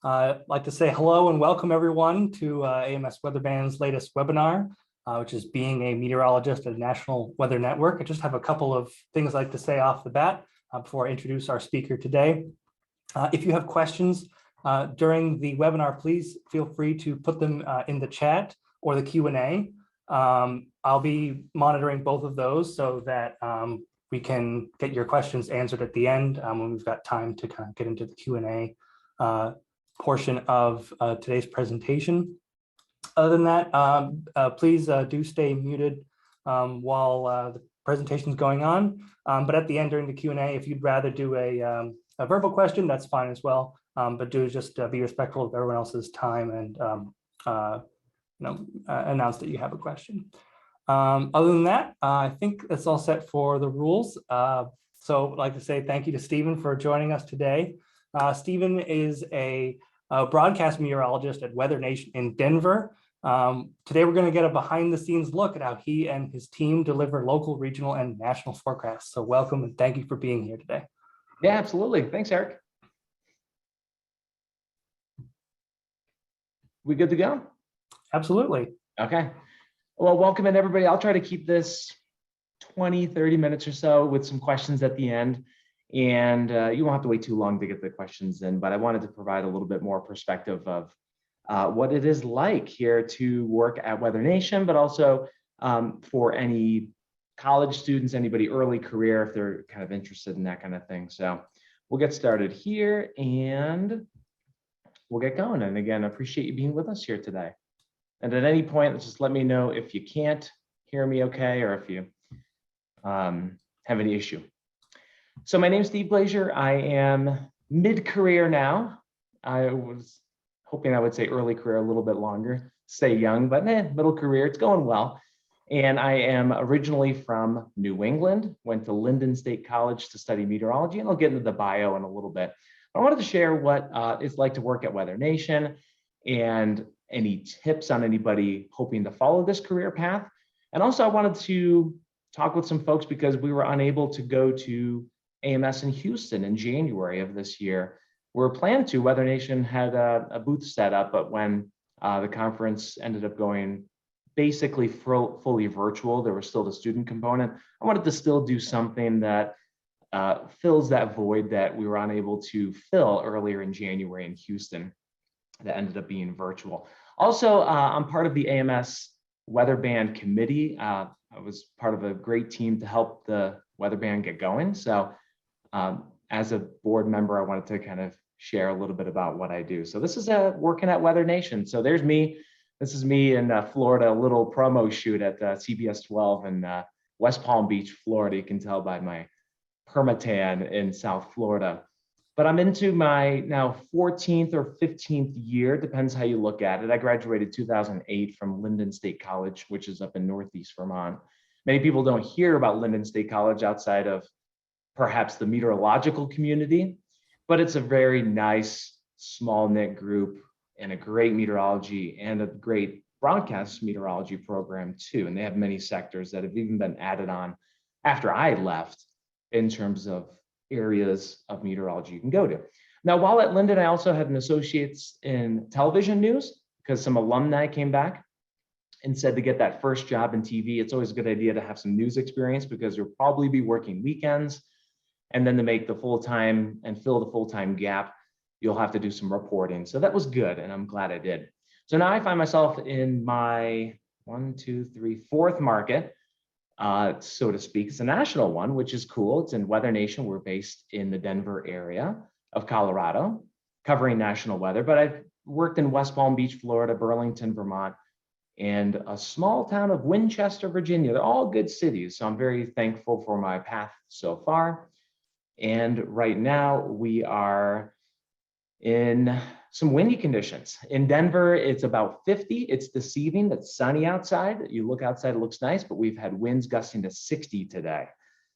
I'd like to say hello and welcome everyone to AMS Weatherband's latest webinar, which is being a meteorologist at National Weather Network. I just have a couple of things I'd like to say off the bat before I introduce our speaker today. If you have questions during the webinar, please feel free to put them in the chat or the Q&A. I'll be monitoring both of those so that we can get your questions answered at the end when we've got time to kind of get into the Q&A portion of today's presentation. Other than that, please do stay muted while the presentation is going on. But at the end during the Q&A, if you'd rather do a verbal question, that's fine as well. But do just be respectful of everyone else's time and announce that you have a question. Other than that, I think that's all set for the rules. So I'd like to say thank you to Stephen for joining us today. Stephen is a broadcast meteorologist at WeatherNation in Denver. Today, we're going to get a behind the scenes look at how he and his team deliver local, regional, and national forecasts. So welcome and thank you for being here today. Yeah, absolutely. Thanks, Eric. We good to go? Absolutely. Okay. Well, welcome in everybody. I'll try to keep this 20, 30 minutes or so with some questions at the end. And you won't have to wait too long to get the questions in, but I wanted to provide a little bit more perspective of what it is like here to work at WeatherNation, but also for any college students, anybody early career, if they're kind of interested in that kind of thing. So we'll get started here and we'll get going. And again, I appreciate you being with us here today. And at any point, just let me know if you can't hear me okay, or if you have any issue. So my name is Steve Glazier. I am mid-career now. I was hoping I would say early career a little bit longer, stay young, but middle career, it's going well. And I am originally from New England, went to Linden State College to study meteorology, and I'll get into the bio in a little bit. I wanted to share what it's like to work at WeatherNation and any tips on anybody hoping to follow this career path. And also I wanted to talk with some folks because we were unable to go to AMS in Houston in January of this year. We were planned to. WeatherNation had a booth set up, but when the conference ended up going basically fully virtual, there was still the student component. I wanted to still do something that fills that void that we were unable to fill earlier in January in Houston that ended up being virtual. Also, I'm part of the AMS Weatherband committee. I was part of a great team to help the Weatherband get going. So as a board member, I wanted to kind of share a little bit about what I do. So this is working at WeatherNation. So there's me. This is me in Florida, a little promo shoot at CBS 12 in West Palm Beach, Florida. You can tell by my permatan in South Florida. But I'm into my now 14th or 15th year, depends how you look at it. I graduated 2008 from Linden State College, which is up in Northeast Vermont. Many people don't hear about Linden State College outside of perhaps the meteorological community, but it's a very nice, small knit group and a great meteorology and a great broadcast meteorology program too. And they have many sectors that have even been added on after I left in terms of areas of meteorology you can go to. Now, while at Linden, I also had an associate's in television news because some alumni came back and said to get that first job in TV, it's always a good idea to have some news experience because you'll probably be working weekends. And then to make the full-time and fill the full-time gap, you'll have to do some reporting. So that was good, and I'm glad I did. So now I find myself in my fourth market, so to speak. It's a national one, which is cool. It's in WeatherNation. We're based in the Denver area of Colorado, covering national weather. But I've worked in West Palm Beach, Florida, Burlington, Vermont, and a small town of Winchester, Virginia. They're all good cities. So I'm very thankful for my path so far. And right now we are in some windy conditions. In Denver, it's about 50. It's deceiving. It's sunny outside. You look outside, it looks nice, but we've had winds gusting to 60 today.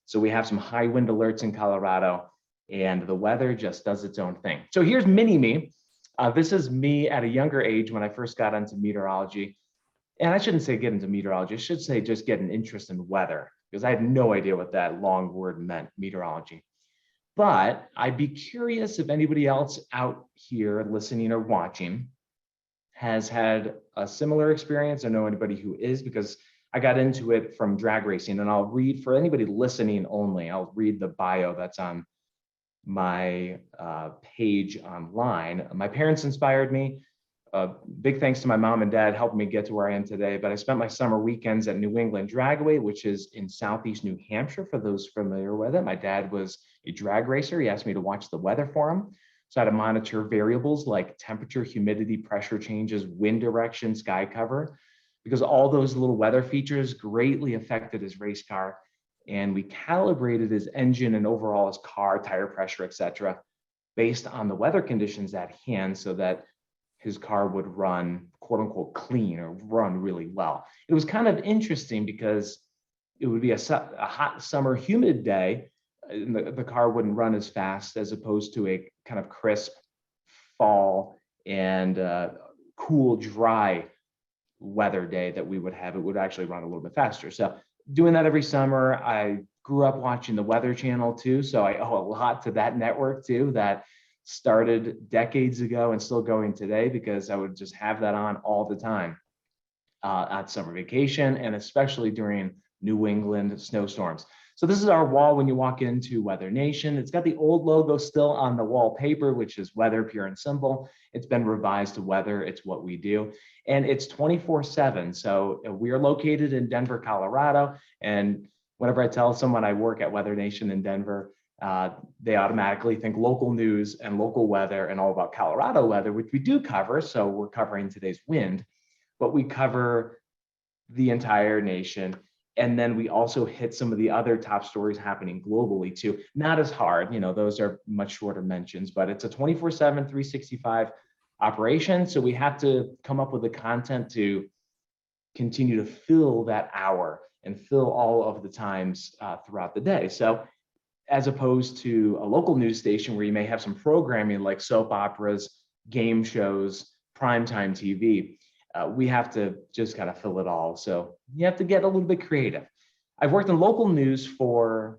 So we have some high wind alerts in Colorado, and the weather just does its own thing. So here's mini me. This is me at a younger age when I first got into meteorology. And I shouldn't say get into meteorology. I should say just get an interest in weather, because I had no idea what that long word meant, meteorology. But I'd be curious if anybody else out here listening or watching has had a similar experience or know anybody who is, because I got into it from drag racing. And I'll read, for anybody listening only, I'll read the bio that's on my page online. My parents inspired me. Big thanks to my mom and dad helping me get to where I am today. But I spent my summer weekends at New England Dragway, which is in Southeast New Hampshire, for those familiar with it. My dad was a drag racer. He asked me to watch the weather for him. So I had to monitor variables like temperature, humidity, pressure changes, wind direction, sky cover, because all those little weather features greatly affected his race car. And we calibrated his engine and overall his car, tire pressure, etc., based on the weather conditions at hand so that his car would run quote unquote clean or run really well. It was kind of interesting because it would be a hot summer humid day, and the car wouldn't run as fast as opposed to a kind of crisp fall and cool, dry weather day that we would have. It would actually run a little bit faster. So doing that every summer. I grew up watching the Weather Channel too, so I owe a lot to that network too, that started decades ago and still going today, because I would just have that on all the time at summer vacation, and especially during New England snowstorms. So this is our wall when you walk into WeatherNation. It's got the old logo still on the wallpaper, which is weather, pure and simple. It's been revised to weather. It's what we do. And it's 24/7. So we are located in Denver, Colorado. And whenever I tell someone I work at WeatherNation in Denver, they automatically think local news and local weather and all about Colorado weather, which we do cover. So we're covering today's wind, but we cover the entire nation. And then we also hit some of the other top stories happening globally too. Not as hard, those are much shorter mentions, but it's a 24/7, 365 operation. So we have to come up with the content to continue to fill that hour and fill all of the times throughout the day. So as opposed to a local news station where you may have some programming like soap operas, game shows, primetime TV, we have to just kind of fill it all. So you have to get a little bit creative. I've worked in local news from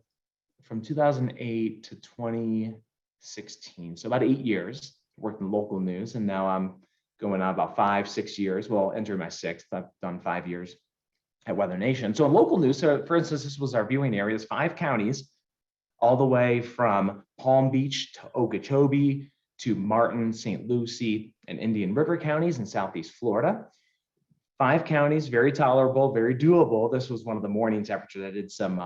2008 to 2016, so about 8 years. Worked in local news, and now I'm going on about 5-6 years. Well, entering my 6th. I've done 5 years at WeatherNation. So in local news, so for instance, this was our viewing areas, 5 counties, all the way from Palm Beach to Okeechobee to Martin, St. Lucie, and Indian River counties in Southeast Florida. 5 counties, very tolerable, very doable. This was one of the morning temperatures. I did some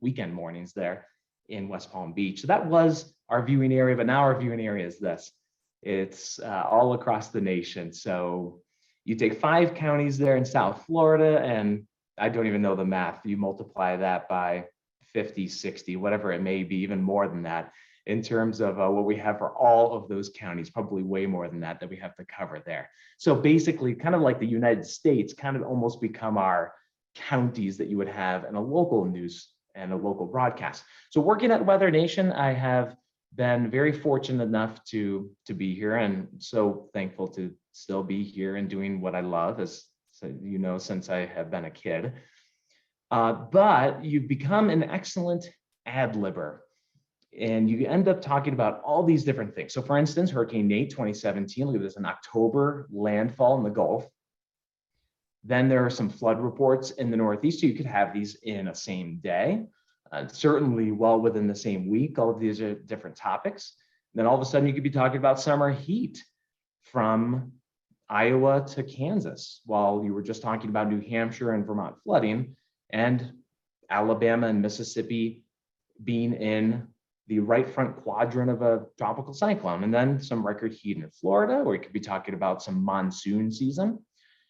weekend mornings there in West Palm Beach. So that was our viewing area, but now our viewing area is this. It's all across the nation. So you take 5 counties there in South Florida, and I don't even know the math. You multiply that by 50, 60, whatever it may be, even more than that, in terms of what we have for all of those counties, probably way more than that we have to cover there. So basically, kind of like the United States, kind of almost become our counties that you would have in a local news and a local broadcast. So working at WeatherNation, I have been very fortunate enough to be here, and so thankful to still be here and doing what I love, as you know, since I have been a kid. But you become an excellent ad-libber, and you end up talking about all these different things. So for instance, Hurricane Nate 2017, look at this, in October, landfall in the Gulf. Then there are some flood reports in the Northeast, so you could have these in a same day. Certainly well within the same week. All of these are different topics. Then all of a sudden you could be talking about summer heat from Iowa to Kansas, while you were just talking about New Hampshire and Vermont flooding, and Alabama and Mississippi being in the right front quadrant of a tropical cyclone. And then some record heat in Florida, or you could be talking about some monsoon season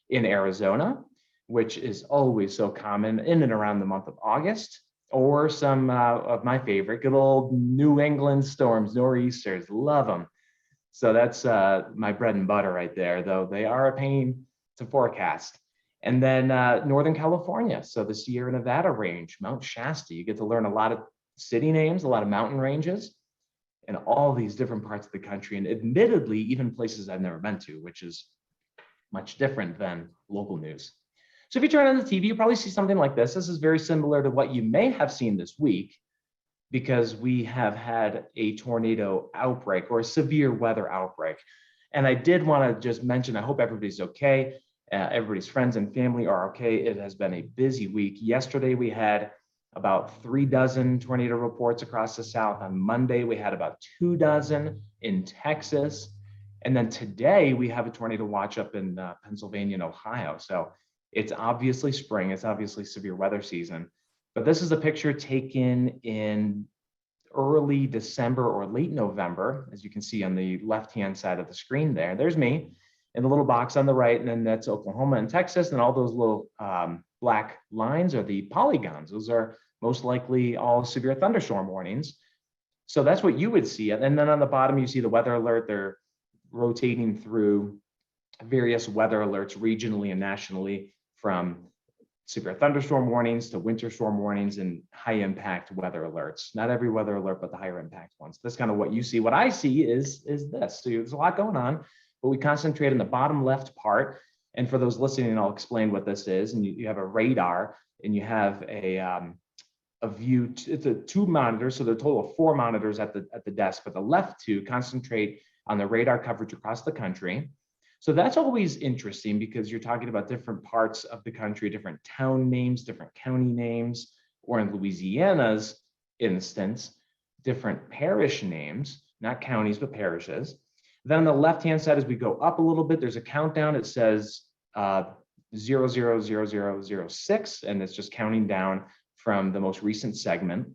in Arizona, which is always so common in and around the month of August. Or some of my favorite, good old New England storms, nor'easters, love them. So that's my bread and butter right there, though they are a pain to forecast. And then Northern California, so the Sierra Nevada range, Mount Shasta, you get to learn a lot of city names, a lot of mountain ranges, and all these different parts of the country, and admittedly, even places I've never been to, which is much different than local news. So if you turn on the TV, you probably see something like this. This is very similar to what you may have seen this week. because we have had a tornado outbreak or a severe weather outbreak. And I did want to just mention, I hope everybody's okay. Everybody's friends and family are okay. It has been a busy week. Yesterday, we had about 36 tornado reports across the South. On Monday, we had about 24 in Texas. And then today, we have a tornado watch up in Pennsylvania and Ohio. So it's obviously spring. It's obviously severe weather season. But this is a picture taken in early December or late November, as you can see on the left-hand side of the screen there. There's me in the little box on the right, and then that's Oklahoma and Texas, and all those little black lines are the polygons. Those are most likely all severe thunderstorm warnings. So that's what you would see. And then on the bottom, you see the weather alert. They're rotating through various weather alerts regionally and nationally, from severe thunderstorm warnings to winter storm warnings and high impact weather alerts. Not every weather alert, but the higher impact ones. That's kind of what you see. What I see is this. So there's a lot going on, but we concentrate on the bottom left part. And for those listening, I'll explain what this is. And you have a radar, and you have a view. It's a 2 monitors, so there are a total of 4 monitors at the desk, but the left 2 concentrate on the radar coverage across the country. So that's always interesting, because you're talking about different parts of the country, different town names, different county names, or in Louisiana's instance, different parish names, not counties, but parishes. Then on the left-hand side, as we go up a little bit, there's a countdown. It says 000006, and it's just counting down from the most recent segment,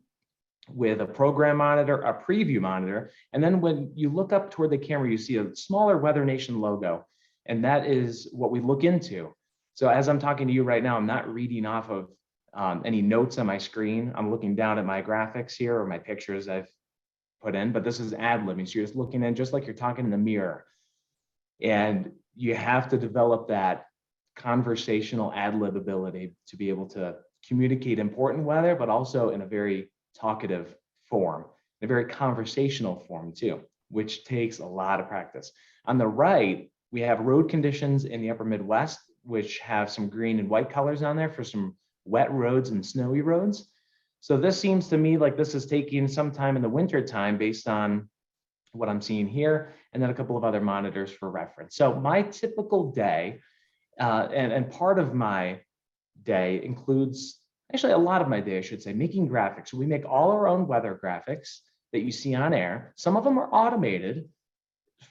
with a program monitor, a preview monitor. And then when you look up toward the camera, you see a smaller WeatherNation logo. And that is what we look into. So as I'm talking to you right now, I'm not reading off of any notes on my screen. I'm looking down at my graphics here, or my pictures I've put in, but this is ad-libbing. So you're just looking in just like you're talking in the mirror. And you have to develop that conversational ad-lib ability to be able to communicate important weather, but also in a very talkative form, in a very conversational form too, which takes a lot of practice. On the right, we have road conditions in the upper Midwest, which have some green and white colors on there for some wet roads and snowy roads. So this seems to me like this is taking some time in the winter time based on what I'm seeing here, and then a couple of other monitors for reference. So my typical day, and part of my day includes, actually a lot of my day, I should say, making graphics. So we make all our own weather graphics that you see on air. Some of them are automated.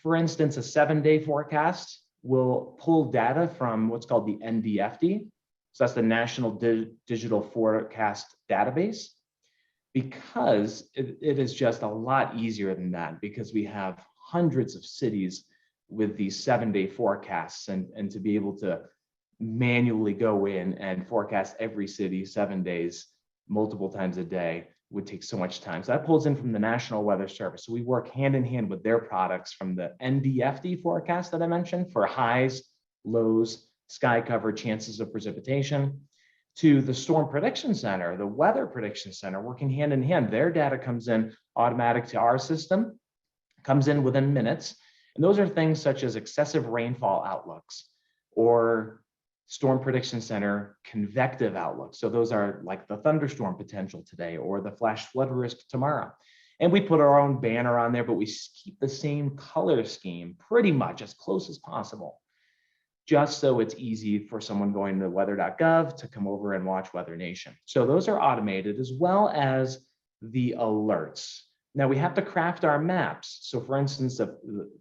For instance, a 7-day forecast will pull data from what's called the NDFD. So that's the National Digital Forecast Database, because it is just a lot easier than that, because we have hundreds of cities with these 7-day forecasts, and to be able to manually go in and forecast every city 7 days, multiple times a day, would take so much time. So that pulls in from the National Weather Service. So we work hand in hand with their products, from the NDFD forecast that I mentioned for highs, lows, sky cover, chances of precipitation, to the Storm Prediction Center, the Weather Prediction Center, working hand in hand. Their data comes in automatic to our system, comes in within minutes. And those are things such as excessive rainfall outlooks, or Storm Prediction Center convective outlook. So those are like the thunderstorm potential today, or the flash flood risk tomorrow. And we put our own banner on there, but we keep the same color scheme pretty much as close as possible, just so it's easy for someone going to weather.gov to come over and watch WeatherNation. So those are automated, as well as the alerts. Now we have to craft our maps. So for instance,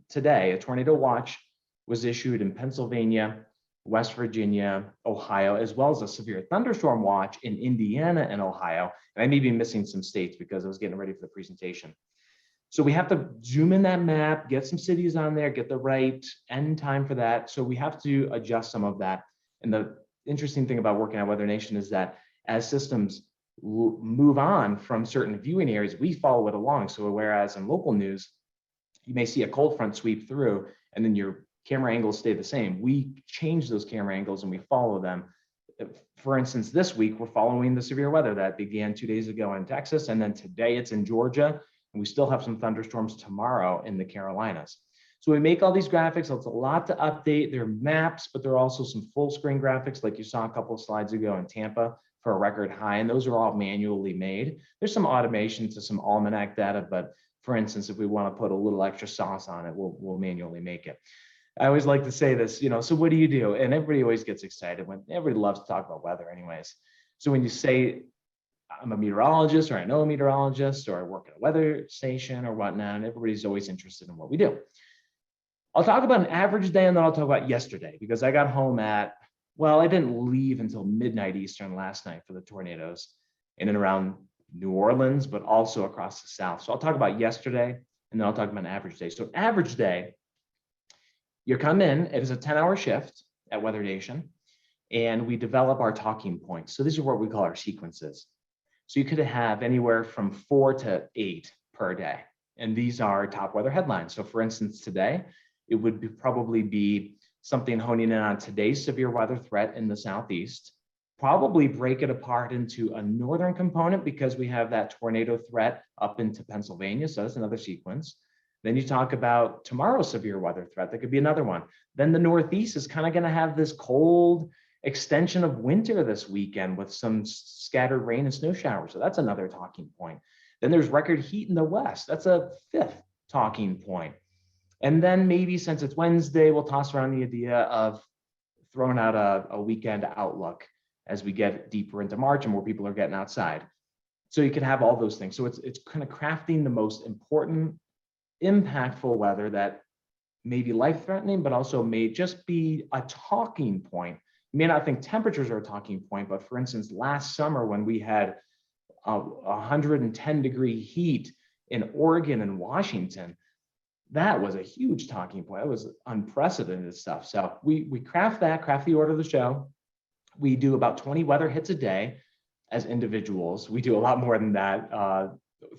today, a tornado watch was issued in Pennsylvania, West Virginia, Ohio, as well as a severe thunderstorm watch in Indiana and Ohio. And I may be missing some states because I was getting ready for the presentation. So we have to zoom in that map, get some cities on there, get the right end time for that. So we have to adjust some of that. And the interesting thing about working at WeatherNation is that as systems move on from certain viewing areas, we follow it along. So whereas in local news, you may see a cold front sweep through, and then your camera angles stay the same. We change those camera angles and we follow them. For instance, this week, we're following the severe weather that began 2 days ago in Texas, and then today it's in Georgia, and we still have some thunderstorms tomorrow in the Carolinas. So we make all these graphics. It's a lot to update. They're maps, but there are also some full screen graphics like you saw a couple of slides ago in Tampa for a record high, and those are all manually made. There's some automation to some almanac data, but for instance, if we want to put a little extra sauce on it, we'll manually make it. I always like to say this, so what do you do? And everybody always gets excited when everybody loves to talk about weather anyways. So when you say, I'm a meteorologist, or I know a meteorologist, or I work at a weather station or whatnot, and everybody's always interested in what we do. I'll talk about an average day, and then I'll talk about yesterday, because I got home at, well, I didn't leave until midnight Eastern last night for the tornadoes in and around New Orleans, but also across the South. So I'll talk about yesterday, and then I'll talk about an average day. So average day, you come in, it is a 10-hour shift at WeatherNation, and we develop our talking points. So these are what we call our sequences. So you could have anywhere from 4 to 8 per day. And these are top weather headlines. So for instance, today, it would probably be something honing in on today's severe weather threat in the Southeast, probably break it apart into a northern component because we have that tornado threat up into Pennsylvania. So that's another sequence. Then you talk about tomorrow's severe weather threat. That could be another one. Then the Northeast is kind of going to have this cold extension of winter this weekend with some scattered rain and snow showers. So that's another talking point. Then there's record heat in the West. That's a 5th talking point. And then maybe since it's Wednesday, we'll toss around the idea of throwing out a weekend outlook as we get deeper into March and more people are getting outside. So you can have all those things. So it's kind of crafting the most important, impactful weather that may be life-threatening, but also may just be a talking point. You may not think temperatures are a talking point, but for instance, last summer when we had 110-degree heat in Oregon and Washington, that was a huge talking point. It was unprecedented stuff. So we craft the order of the show. We do about 20 weather hits a day as individuals. We do a lot more than that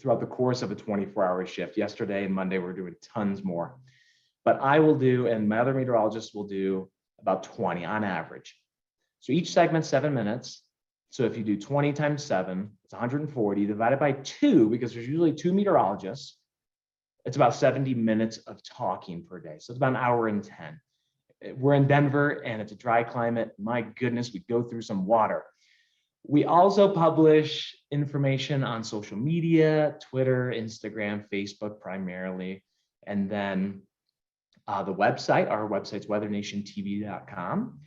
throughout the course of a 24-hour shift. Yesterday and Monday, we're doing tons more. But I will do, and my other meteorologists will do about 20 on average. So each segment 7 minutes. So if you do 20 times 7, it's 140 divided by 2, because there's usually 2 meteorologists. It's about 70 minutes of talking per day. So it's about an hour and 10. We're in Denver and it's a dry climate. My goodness, we go through some water. We also publish information on social media, Twitter, Instagram, Facebook primarily, and then the website. Our website's weathernationtv.com.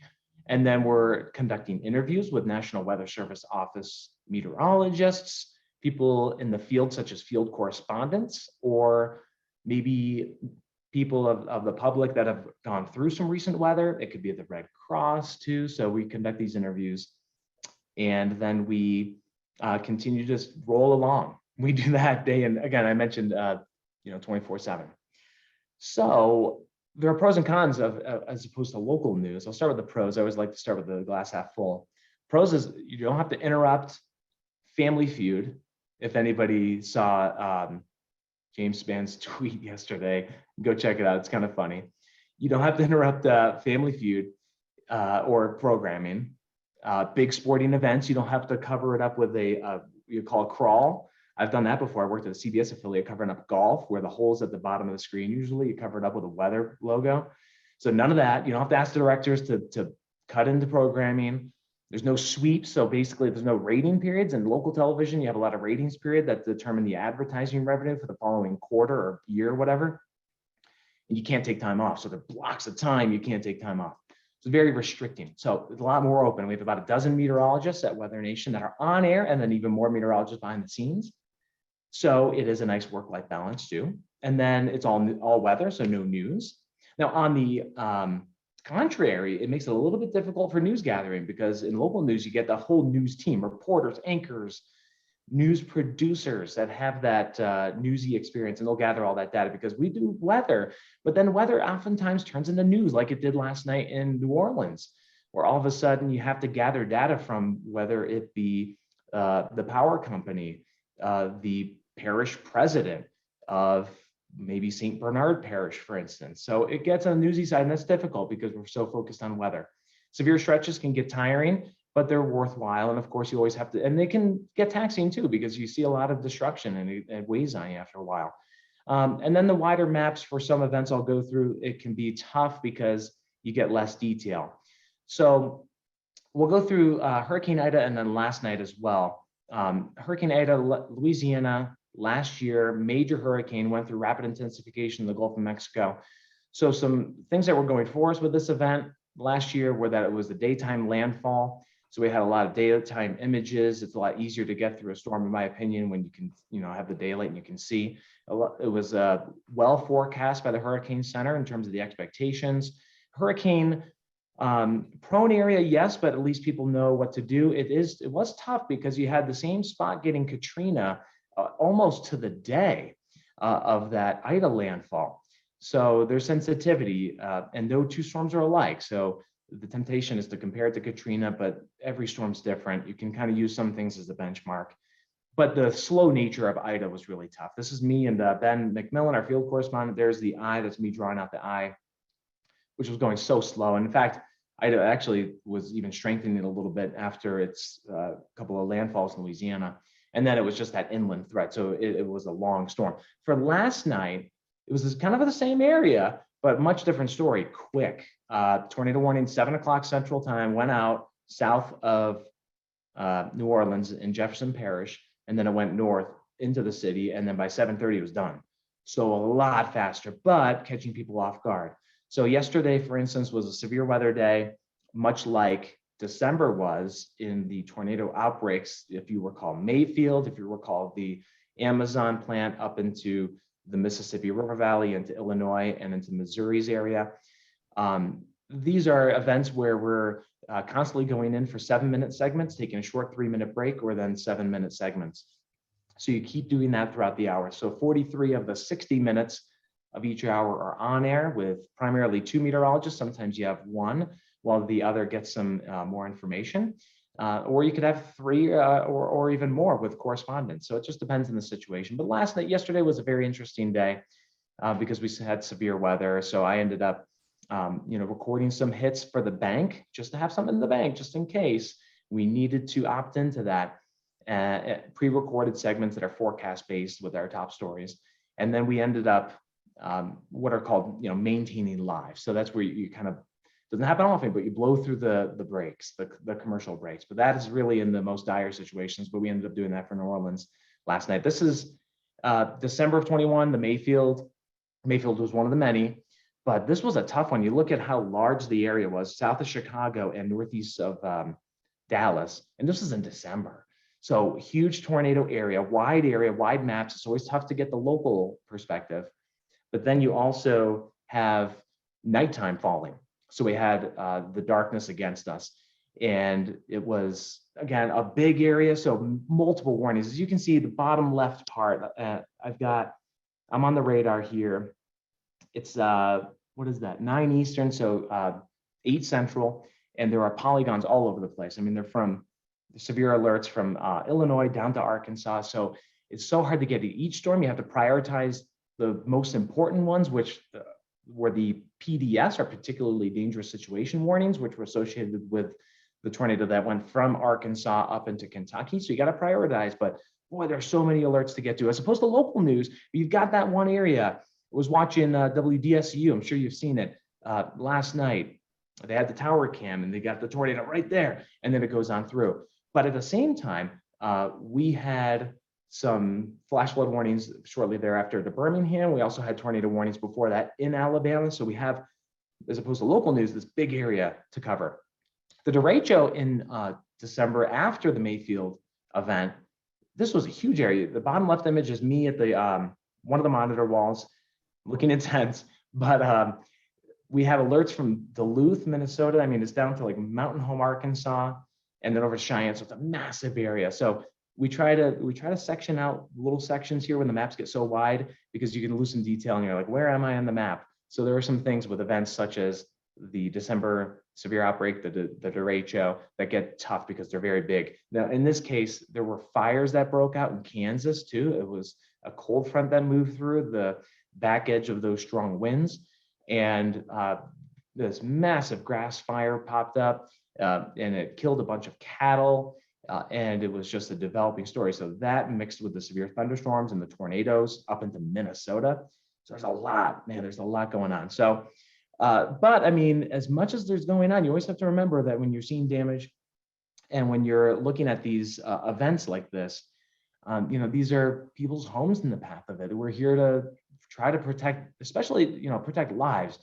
And then we're conducting interviews with National Weather Service Office meteorologists, people in the field such as field correspondents, or maybe people of the public that have gone through some recent weather. It could be at the Red Cross too. So we conduct these interviews, and then we continue to just roll along. We do that day, and again, I mentioned 24/7. So there are pros and cons of as opposed to local news. I'll start with the pros. I always like to start with the glass half full. Pros is you don't have to interrupt Family Feud. If anybody saw James Spann's tweet yesterday, go check it out. It's kind of funny. You don't have to interrupt Family Feud or programming. Big sporting events, you don't have to cover it up with you call a crawl. I've done that before. I worked at a CBS affiliate covering up golf, where the hole's at the bottom of the screen. Usually you cover it up with a weather logo. So none of that. You don't have to ask the directors to cut into programming. There's no sweep. So basically there's no rating periods. In local television, you have a lot of ratings period that determine the advertising revenue for the following quarter or year or whatever. And you can't take time off. So there are blocks of time you can't take time off. It's very restricting. So it's a lot more open. We have about a dozen meteorologists at WeatherNation that are on air, and then even more meteorologists behind the scenes. So it is a nice work-life balance too. And then it's all weather, so no news. Now on the contrary, it makes it a little bit difficult for news gathering, because in local news, you get the whole news team, reporters, anchors, news producers that have that newsy experience, and they'll gather all that data, because we do weather, but then weather oftentimes turns into news, like it did last night in New Orleans, where all of a sudden you have to gather data from whether it be the power company, the parish president of maybe St. Bernard Parish, for instance. So it gets on the newsy side, and that's difficult because we're so focused on weather. Severe stretches can get tiring, but they're worthwhile. And of course, you always have to, and they can get taxing too, because you see a lot of destruction and it weighs on you after a while. And then the wider maps for some events I'll go through, it can be tough because you get less detail. So we'll go through Hurricane Ida and then last night as well. Hurricane Ida, Louisiana, last year, major hurricane, went through rapid intensification in the Gulf of Mexico. So some things that were going for us with this event last year were that it was the daytime landfall. So we had a lot of daytime images. It's a lot easier to get through a storm, in my opinion, when you can, have the daylight and you can see. It was well forecast by the Hurricane Center in terms of the expectations. Hurricane prone area, yes, but at least people know what to do. It was tough because you had the same spot getting Katrina almost to the day of that Ida landfall. So there's sensitivity, and no two storms are alike. So the temptation is to compare it to Katrina, but every storm's different. You can kind of use some things as a benchmark. But the slow nature of Ida was really tough. This is me and Ben McMillan, our field correspondent. There's the eye. That's me drawing out the eye, which was going so slow. And in fact, Ida actually was even strengthening a little bit after its couple of landfalls in Louisiana. And then it was just that inland threat. So it was a long storm. For last night, it was kind of the same area, but much different story. Quick. Tornado warning, 7 o'clock Central Time, went out south of New Orleans in Jefferson Parish, and then it went north into the city, and then by 7:30 it was done. So a lot faster, but catching people off guard. So yesterday, for instance, was a severe weather day, much like December was in the tornado outbreaks. If you recall Mayfield, if you recall the Amazon plant up into the Mississippi River Valley, into Illinois, and into Missouri's area. These are events where we're constantly going in for 7-minute segments, taking a short 3-minute break, or then 7-minute segments. So you keep doing that throughout the hour. So 43 of the 60 minutes of each hour are on air with primarily 2 meteorologists. Sometimes you have one while the other gets some more information. Or you could have 3 or even more with correspondents. So it just depends on the situation. But yesterday was a very interesting day because we had severe weather. So I ended up recording some hits for the bank, just to have something in the bank, just in case we needed to opt into that. Pre-recorded segments that are forecast based with our top stories. And then we ended up what are called, maintaining live. So that's where you kind of, doesn't happen often, but you blow through the breaks, the commercial breaks. But that is really in the most dire situations. But we ended up doing that for New Orleans last night. This is December of 21, the Mayfield. Mayfield was one of the many, but this was a tough one. You look at how large the area was, south of Chicago and northeast of Dallas. And this is in December. So huge tornado area, wide maps. It's always tough to get the local perspective. But then you also have nighttime falling. So we had the darkness against us. And it was, again, a big area. So multiple warnings. As you can see, the bottom left part, I'm on the radar here. It's, what is that? 9 Eastern, so 8 Central. And there are polygons all over the place. I mean, they're from severe alerts from Illinois down to Arkansas. So it's so hard to get to each storm. You have to prioritize the most important ones, which were the PDS, or particularly dangerous situation warnings, which were associated with the tornado that went from Arkansas up into Kentucky. So you got to prioritize, but boy, there's so many alerts to get to. As opposed to local news, you've got that one area. I was watching WDSU, I'm sure you've seen it, last night. They had the tower cam and they got the tornado right there, and then it goes on through. But at the same time, we had some flash flood warnings shortly thereafter to Birmingham. We also had tornado warnings before that in Alabama. So we have, as opposed to local news, this big area to cover. The derecho in December after the Mayfield event, this was a huge area. The bottom left image is me at the one of the monitor walls, looking intense. But we have alerts from Duluth, Minnesota. I mean, it's down to like Mountain Home, Arkansas, and then over to Cheyenne. So it's a massive area. So we try to section out little sections here when the maps get so wide, because you can lose some detail and you're like, where am I on the map? So there are some things with events such as the December severe outbreak, the derecho, that get tough because they're very big. Now, in this case, there were fires that broke out in Kansas too. It was a cold front that moved through the back edge of those strong winds. And this massive grass fire popped up and it killed a bunch of cattle. And it was just a developing story. So that mixed with the severe thunderstorms and the tornadoes up into Minnesota. So there's a lot, man, there's a lot going on. So, but I mean, as much as there's going on, you always have to remember that when you're seeing damage, And when you're looking at these events like this, these are people's homes in the path of it. We're here to try to protect, especially, protect lives.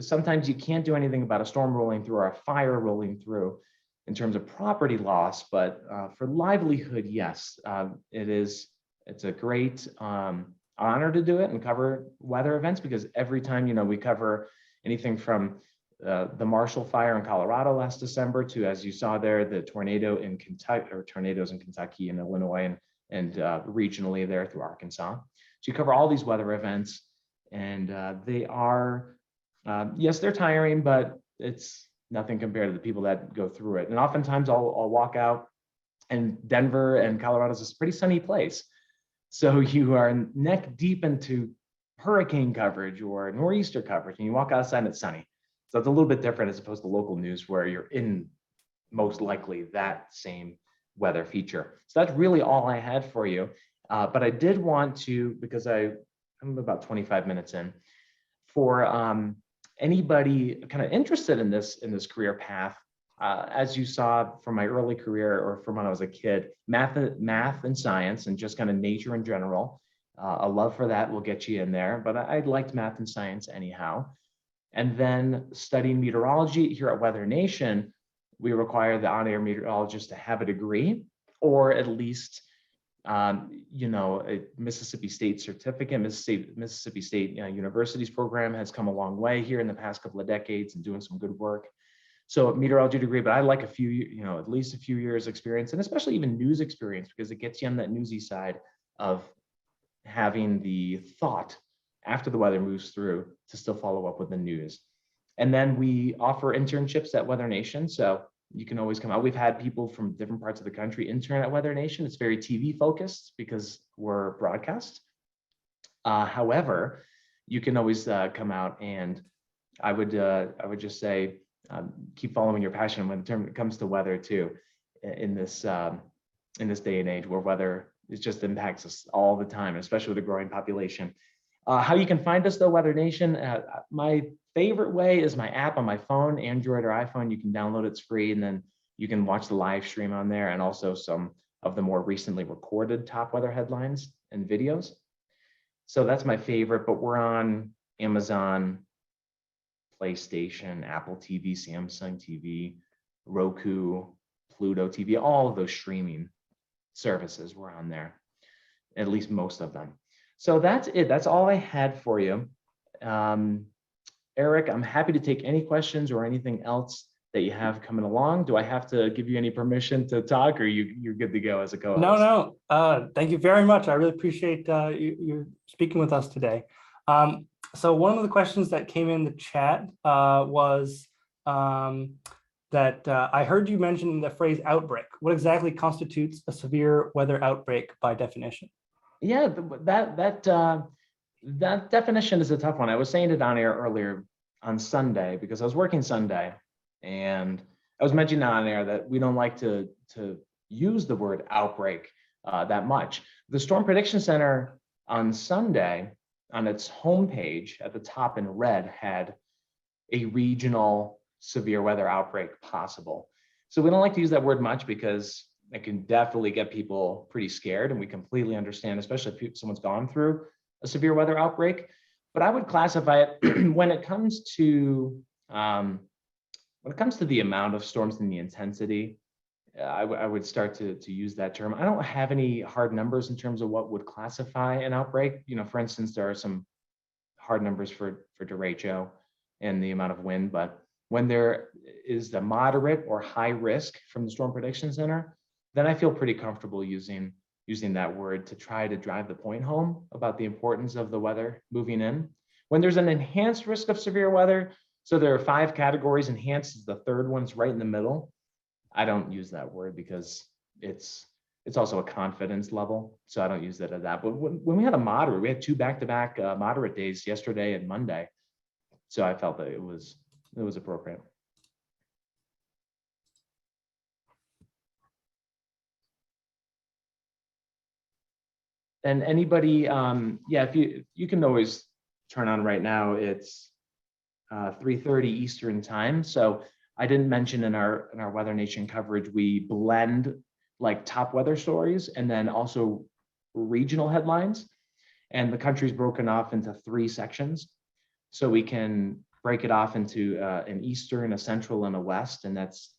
Sometimes you can't do anything about a storm rolling through or a fire rolling through in terms of property loss, but for livelihood, yes, it's a great honor to do it and cover weather events, because every time, we cover anything from the Marshall Fire in Colorado last December to, as you saw there, the tornadoes in Kentucky and Illinois and regionally there through Arkansas. So you cover all these weather events, and they are, yes, they're tiring, but it's nothing compared to the people that go through it. And oftentimes I'll walk out, and Denver and Colorado is a pretty sunny place. So you are neck deep into hurricane coverage or nor'easter coverage, and you walk outside and it's sunny. So it's a little bit different as opposed to local news where you're in most likely that same weather feature. So that's really all I had for you. But I did want to, because I'm about 25 minutes in, for anybody kind of interested in this career path, as you saw from my early career or from when I was a kid, math and science and just kind of nature in general, a love for that will get you in there. But I liked math and science anyhow. And then studying meteorology here at WeatherNation, we require the on-air meteorologist to have a degree, or at least a Mississippi State certificate. Mississippi State University's program has come a long way here in the past couple of decades and doing some good work. So meteorology degree, but I like at least a few years experience, and especially even news experience, because it gets you on that newsy side of having the thought after the weather moves through to still follow up with the news. And then we offer internships at WeatherNation. So you can always come out. We've had people from different parts of the country intern at WeatherNation. It's very TV focused because we're broadcast. However, you can always come out, and I would just say, keep following your passion when it comes to weather too, in this day and age where weather just impacts us all the time, especially with a growing population. How you can find us though, WeatherNation, my favorite way is my app on my phone, Android or iPhone. You can download it, it's free, and then you can watch the live stream on there, and also some of the more recently recorded top weather headlines and videos. So that's my favorite, but we're on Amazon, PlayStation, Apple TV, Samsung TV, Roku, Pluto TV, all of those streaming services were on there, at least most of them. So that's it. That's all I had for you. Eric, I'm happy to take any questions or anything else that you have coming along. Do I have to give you any permission to talk, or you're good to go as a co-host? No. Thank you very much. I really appreciate you speaking with us today. So one of the questions that came in the chat was that I heard you mention the phrase outbreak. What exactly constitutes a severe weather outbreak by definition? Yeah, that definition is a tough one. I was saying it on air earlier on Sunday because I was working Sunday, and I was mentioning on air that we don't like to use the word outbreak that much. The Storm Prediction Center on Sunday, on its homepage at the top in red, had a regional severe weather outbreak possible. So we don't like to use that word much because it can definitely get people pretty scared, and we completely understand, especially if someone's gone through a severe weather outbreak. But I would classify it when it comes to the amount of storms and the intensity. I would start to use that term. I don't have any hard numbers in terms of what would classify an outbreak. For instance, there are some hard numbers for derecho and the amount of wind, but when there is the moderate or high risk from the Storm Prediction Center, then I feel pretty comfortable using that word to try to drive the point home about the importance of the weather moving in. When there's an enhanced risk of severe weather, so there are 5 categories, enhanced is the third one's right in the middle. I don't use that word because it's also a confidence level, so I don't use that as that. But when we had a moderate, we had 2 back-to-back moderate days, yesterday and Monday, so I felt that it was appropriate. And anybody, if you can always turn on right now. It's 3:30 Eastern time, so I didn't mention in our Weather Nation coverage, we blend like top weather stories and then also regional headlines. And the country's broken off into 3 sections. So we can break it off into an Eastern, a Central, and a West, and that's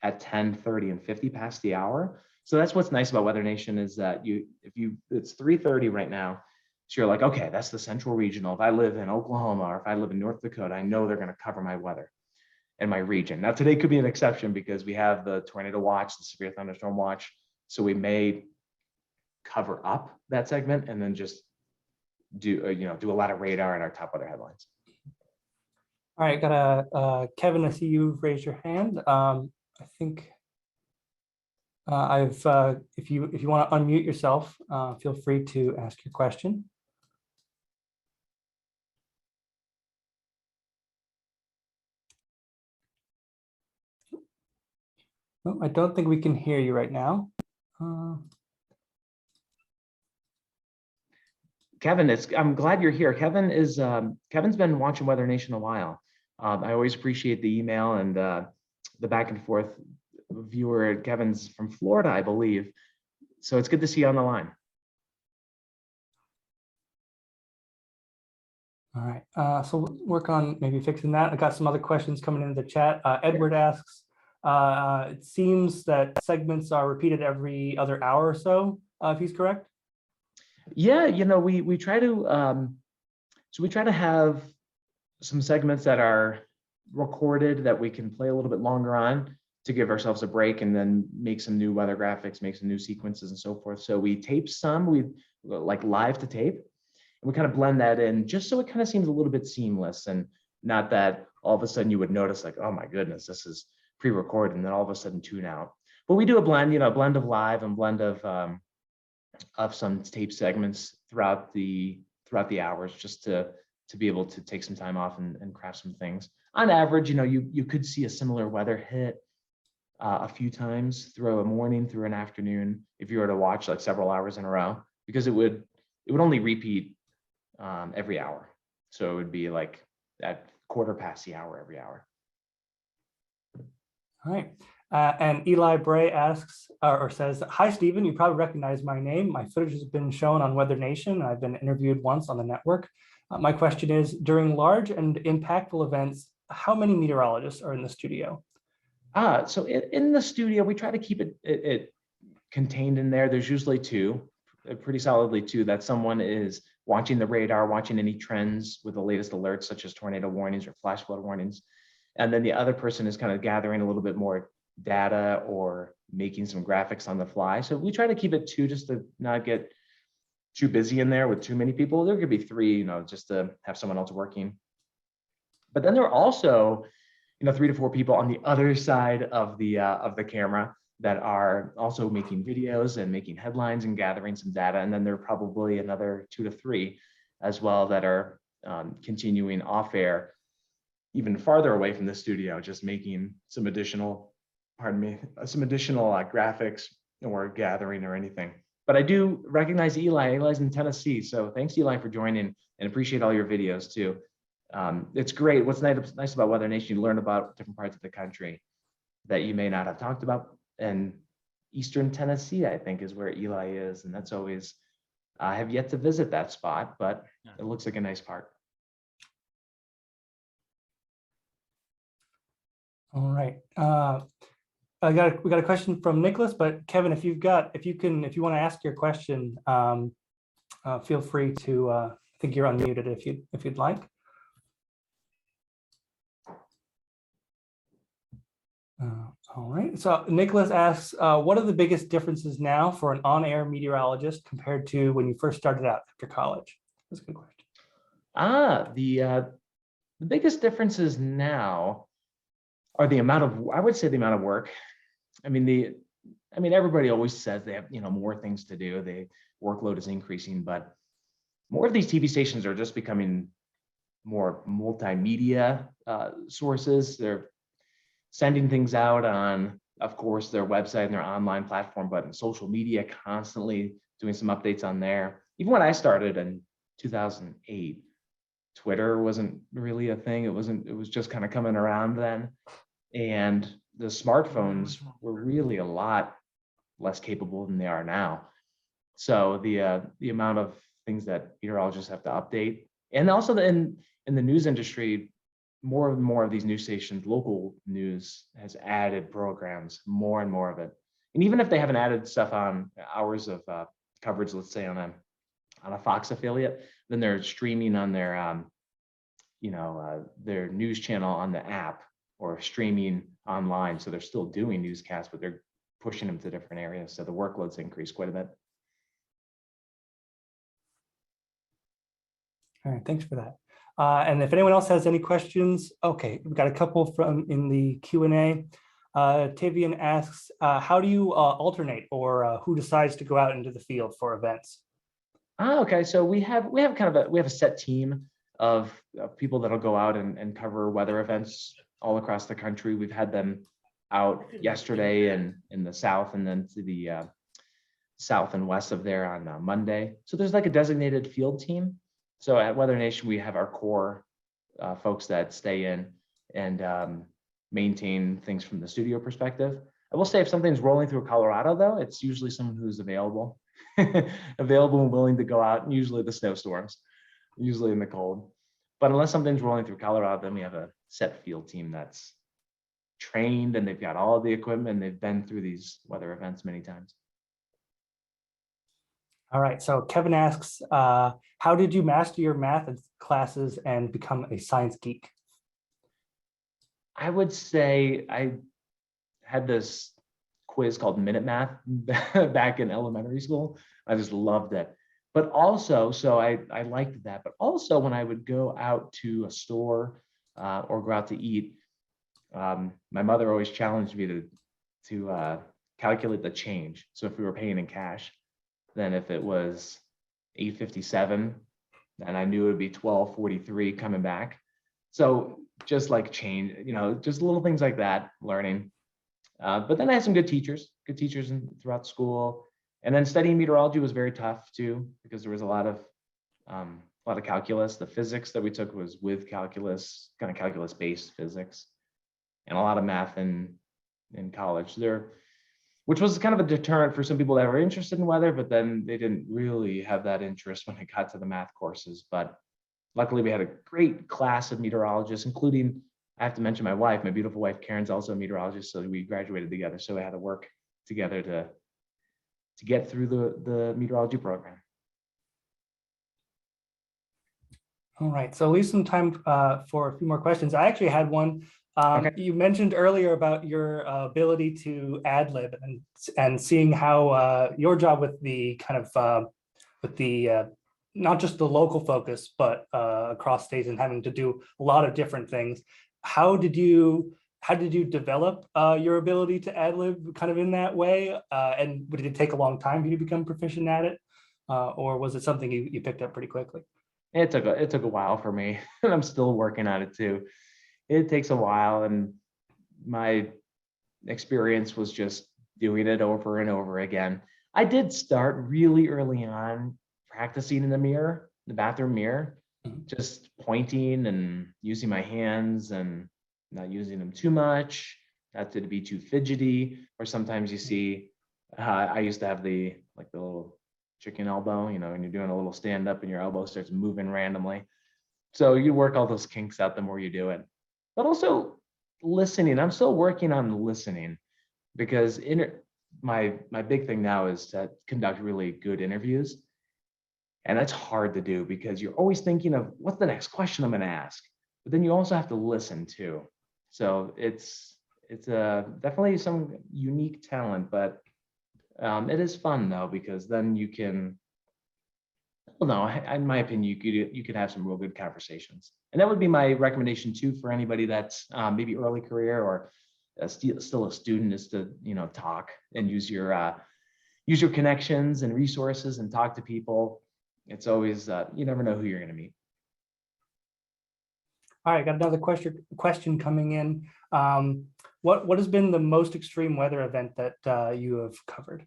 at 10, 30, and 50 past the hour. So that's what's nice about Weather Nation is that it's 3:30 right now. So you're like, okay, that's the Central Regional. If I live in Oklahoma or if I live in North Dakota, I know they're going to cover my weather in my region. Now today could be an exception because we have the tornado watch, the severe thunderstorm watch. So we may cover up that segment and then just do a lot of radar in our top weather headlines. All right, got a Kevin, I see you've raised your hand. I think if you want to unmute yourself, feel free to ask your question. Oh, I don't think we can hear you right now. Kevin, I'm glad you're here. Kevin's been watching Weather Nation a while. I always appreciate the email and the back and forth. Viewer Kevin's from Florida, I believe. So it's good to see you on the line. All right, so we'll work on maybe fixing that. I got some other questions coming into the chat. Edward asks, it seems that segments are repeated every other hour or so, if he's correct. Yeah, we try to have some segments that are recorded that we can play a little bit longer on to give ourselves a break and then make some new weather graphics, make some new sequences and so forth. So we tape some, we like live to tape, and we kind of blend that in just so it kind of seems a little bit seamless and not that all of a sudden you would notice like, oh my goodness, this is pre-recorded and then all of a sudden tune out. But we do a blend, a blend of live and blend of some tape segments throughout the hours just to be able to take some time off and craft some things. On average, you could see a similar weather hit a few times through a morning, through an afternoon, if you were to watch like several hours in a row, because it would only repeat every hour. So it would be like at quarter past the hour every hour. All right. And Eli Bray asks or says, hi, Stephen, you probably recognize my name. My footage has been shown on Weather Nation. I've been interviewed once on the network. My question is, during large and impactful events, how many meteorologists are in the studio? So in the studio, we try to keep it contained in there. There's usually 2, pretty solidly 2, that someone is watching the radar, watching any trends with the latest alerts, such as tornado warnings or flash flood warnings. And then the other person is kind of gathering a little bit more data or making some graphics on the fly. So we try to keep it 2 just to not get too busy in there with too many people. There could be 3, just to have someone else working. But then there are also, 3 to 4 people on the other side of the camera that are also making videos and making headlines and gathering some data. And then there are probably another 2 to 3 as well that are continuing off air, even farther away from the studio, just making some additional, graphics or gathering or anything. But I do recognize Eli. Eli's in Tennessee. So thanks, Eli, for joining and appreciate all your videos too. It's great. What's nice about Weather Nation, you learn about different parts of the country that you may not have talked about. And Eastern Tennessee, I think, is where Eli is. And that's always, I have yet to visit that spot, but it looks like a nice park. All right. We got a question from Nicholas, but Kevin, if you want to ask your question, feel free to. I think you're unmuted if you'd like. All right. So Nicholas asks, what are the biggest differences now for an on-air meteorologist compared to when you first started out after college? That's a good question. The biggest differences now are the amount of work. I mean, everybody always says they have, more things to do. The workload is increasing, but more of these TV stations are just becoming more multimedia sources. They're sending things out on, of course, their website and their online platform, but in social media, constantly doing some updates on there. Even when I started in 2008, Twitter wasn't really a thing. It was just kind of coming around then. And the smartphones were really a lot less capable than they are now. So the amount of things that meteorologists have to update, and also in the news industry, more and more of these news stations, local news has added programs, more and more of it. And even if they haven't added stuff on hours of coverage, let's say on a Fox affiliate, then they're streaming on their news channel on the app or streaming online. So they're still doing newscasts, but they're pushing them to different areas. So the workload's increased quite a bit. All right, thanks for that. And if anyone else has any questions, okay, we've got a couple from in the Q&A. Tavian asks, how do you alternate, or who decides to go out into the field for events? Okay, so we have a set team of people that'll go out and cover weather events all across the country. We've had them out yesterday in the south, and then to the south and west of there on Monday. So there's like a designated field team. So at WeatherNation, we have our core folks that stay in and maintain things from the studio perspective. I will say if something's rolling through Colorado, though, it's usually someone who's available, available and willing to go out, and usually the snowstorms, usually in the cold. But unless something's rolling through Colorado, then we have a set field team that's trained and they've got all the equipment and they've been through these weather events many times. All right, so Kevin asks, how did you master your math classes and become a science geek? I would say I had this quiz called Minute Math back in elementary school. I just loved it. But also, so I liked that. But also when I would go out to a store or go out to eat, my mother always challenged me to calculate the change. So if we were paying in cash, then if it was $8.57, then I knew it would be $12.43 coming back. So just like change, just little things like that, learning. But then I had some good teachers throughout school. And then studying meteorology was very tough too, because there was a lot of calculus. The physics that we took was with calculus, kind of calculus-based physics, and a lot of math in college there, which was kind of a deterrent for some people that were interested in weather, but then they didn't really have that interest when it got to the math courses. But luckily we had a great class of meteorologists, including, I have to mention my wife, my beautiful wife, Karen's also a meteorologist. So we graduated together. So we had to work together to get through the meteorology program. All right, so leave some time for a few more questions. I actually had one. Okay. You mentioned earlier about your ability to ad lib and seeing how your job with the kind of not just the local focus, but across states and having to do a lot of different things. How did you develop your ability to ad lib kind of in that way? And did it take a long time for you to become proficient at it? Or was it something you picked up pretty quickly? It took a while for me, and I'm still working on it too. It takes a while, and my experience was just doing it over and over again. I did start really early on practicing in the bathroom mirror, just pointing and using my hands and not using them too much, not to be too fidgety. Or sometimes you see, I used to have the little chicken elbow, when you're doing a little stand up and your elbow starts moving randomly. So you work all those kinks out the more you do it. But also listening. I'm still working on listening, because my big thing now is to conduct really good interviews. And that's hard to do because you're always thinking of what's the next question I'm going to ask. But then you also have to listen too. So it's definitely some unique talent, but it is fun though, because then you can, well, no, in my opinion, you could have some real good conversations. And that would be my recommendation too for anybody that's maybe early career or still a student, is to talk and use your connections and resources and talk to people. It's always you never know who you're going to meet. All right, got another question coming in. What has been the most extreme weather event that you have covered?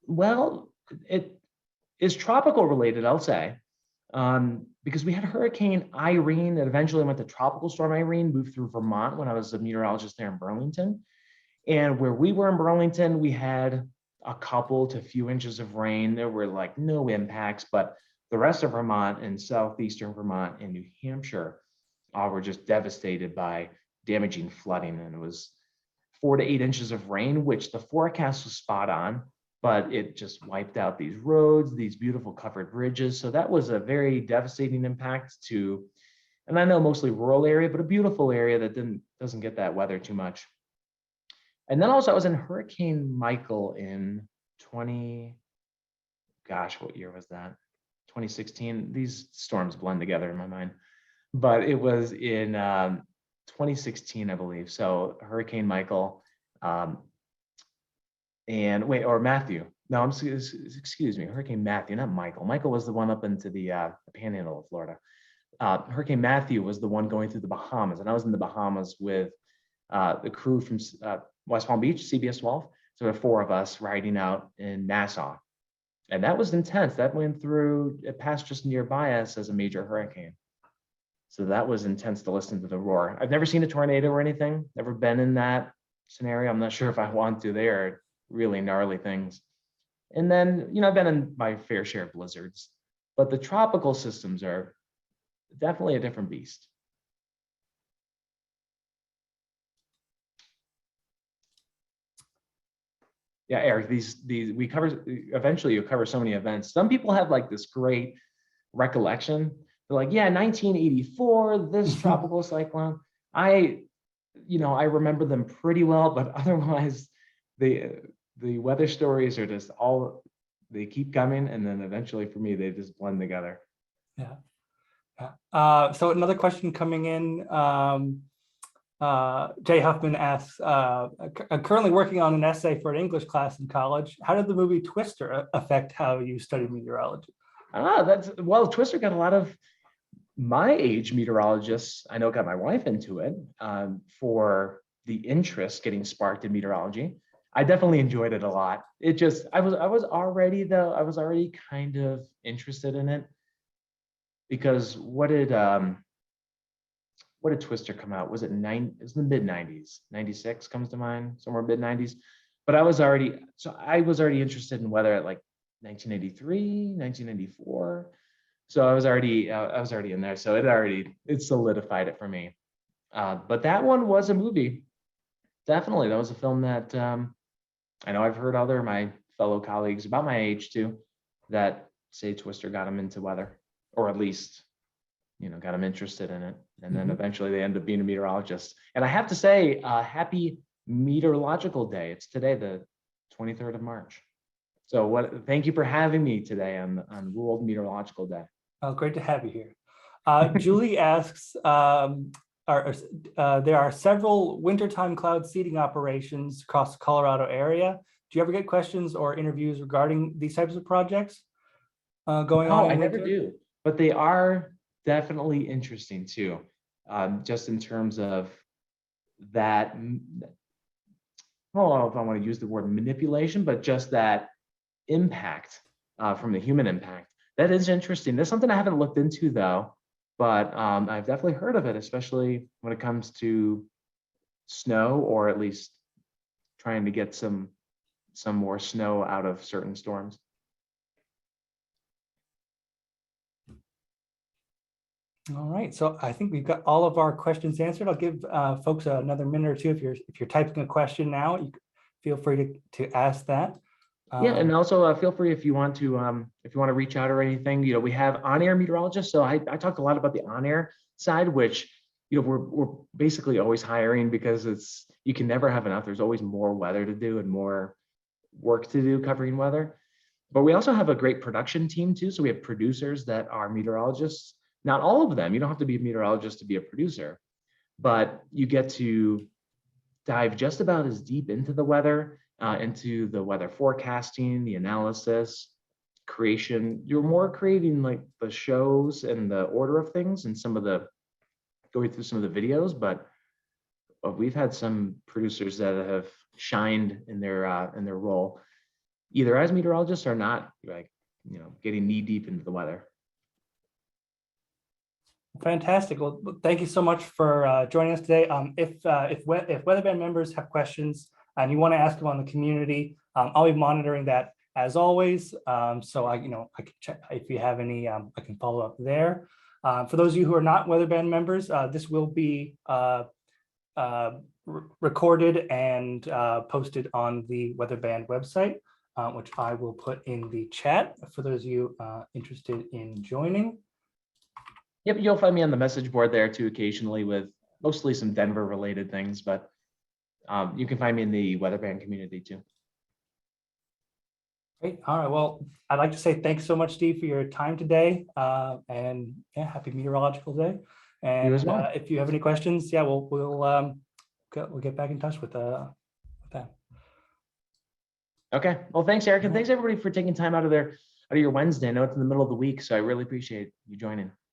Well, it is tropical related, I'll say. because we had Hurricane Irene that eventually went to Tropical Storm Irene, moved through Vermont when I was a meteorologist there in Burlington. And where we were in Burlington, we had a couple to few inches of rain. There were like no impacts, but the rest of Vermont and southeastern Vermont and New Hampshire were just devastated by damaging flooding. And it was 4 to 8 inches of rain, which the forecast was spot on, but it just wiped out these roads, these beautiful covered bridges. So that was a very devastating impact to, and I know mostly rural area, but a beautiful area that doesn't get that weather too much. And then also I was in Hurricane Michael in what year was that? 2016. These storms blend together in my mind, but it was in 2016, I believe. So Hurricane Michael, or Matthew. No, excuse me, Hurricane Matthew, not Michael. Michael was the one up into the panhandle of Florida. Hurricane Matthew was the one going through the Bahamas, and I was in the Bahamas with the crew from West Palm Beach, CBS 12. So there were 4 of us riding out in Nassau. And that was intense. That went through, it passed just nearby us as a major hurricane. So that was intense to listen to the roar. I've never seen a tornado or anything, never been in that scenario. I'm not sure if I want to. They are really gnarly things. And then, I've been in my fair share of blizzards, but the tropical systems are definitely a different beast. Yeah, Eric, we cover, eventually you'll cover so many events. Some people have like this great recollection. They're like, yeah, 1984, this tropical cyclone. I remember them pretty well, but otherwise the weather stories are just they keep coming. And then eventually for me, they just blend together. Yeah. So another question coming in. Jay Huffman asks, I'm currently working on an essay for an English class in college. How did the movie Twister affect how you study meteorology? Twister got a lot of my age meteorologists, I know, got my wife into it for the interest getting sparked in meteorology. I definitely enjoyed it a lot. I was already kind of interested in it, because what did Twister come out? Was it it was the mid 90s, 96 comes to mind, somewhere mid 90s. But I was already interested in weather at like 1983, 1994. So I was already in there. So it solidified it for me. But that one was a movie. Definitely, that was a film that I know I've heard my fellow colleagues about my age too, that say Twister got them into weather, or at least got them interested in it. And then eventually they end up being a meteorologist. And I have to say, happy Meteorological Day. It's today, the 23rd of March. So thank you for having me today on World Meteorological Day. Oh, great to have you here. Julie asks, there are several wintertime cloud seeding operations across the Colorado area. Do you ever get questions or interviews regarding these types of projects going on? No, I never do, but they are definitely interesting too. Just in terms of that, I don't know if I want to use the word manipulation, but just that impact from the human impact. That is interesting. That's something I haven't looked into though, but I've definitely heard of it, especially when it comes to snow, or at least trying to get some more snow out of certain storms. All right, so I think we've got all of our questions answered. I'll give folks another minute or two. If you're typing a question now, you feel free to ask that. Yeah, and also feel free if you want to reach out or anything. We have on-air meteorologists. So I talked a lot about the on-air side, which we're basically always hiring, because you can never have enough. There's always more weather to do and more work to do covering weather. But we also have a great production team too. So we have producers that are meteorologists. Not all of them. You don't have to be a meteorologist to be a producer, but you get to dive just about as deep into the weather, into the weather forecasting, the analysis, creation. You're more creating like the shows and the order of things, and going through some of the videos. But we've had some producers that have shined in their role, either as meteorologists or not, like getting knee deep into the weather. Fantastic. Well, thank you so much for joining us today. If Weatherband members have questions and you want to ask them on the community, I'll be monitoring that as always. So I can check if you have any. I can follow up there. For those of you who are not Weatherband members, this will be recorded and posted on the Weatherband website, which I will put in the chat for those of you interested in joining. Yep, you'll find me on the message board there too, occasionally with mostly some Denver related things, but you can find me in the Weatherband community too. Great. All right. Well, I'd like to say thanks so much, Steve, for your time today. And yeah, happy meteorological day. And You as well. if you have any questions, yeah, we'll get back in touch with that. Okay. Well, thanks, Eric, and thanks everybody for taking time out of your Wednesday. I know it's in the middle of the week, so I really appreciate you joining.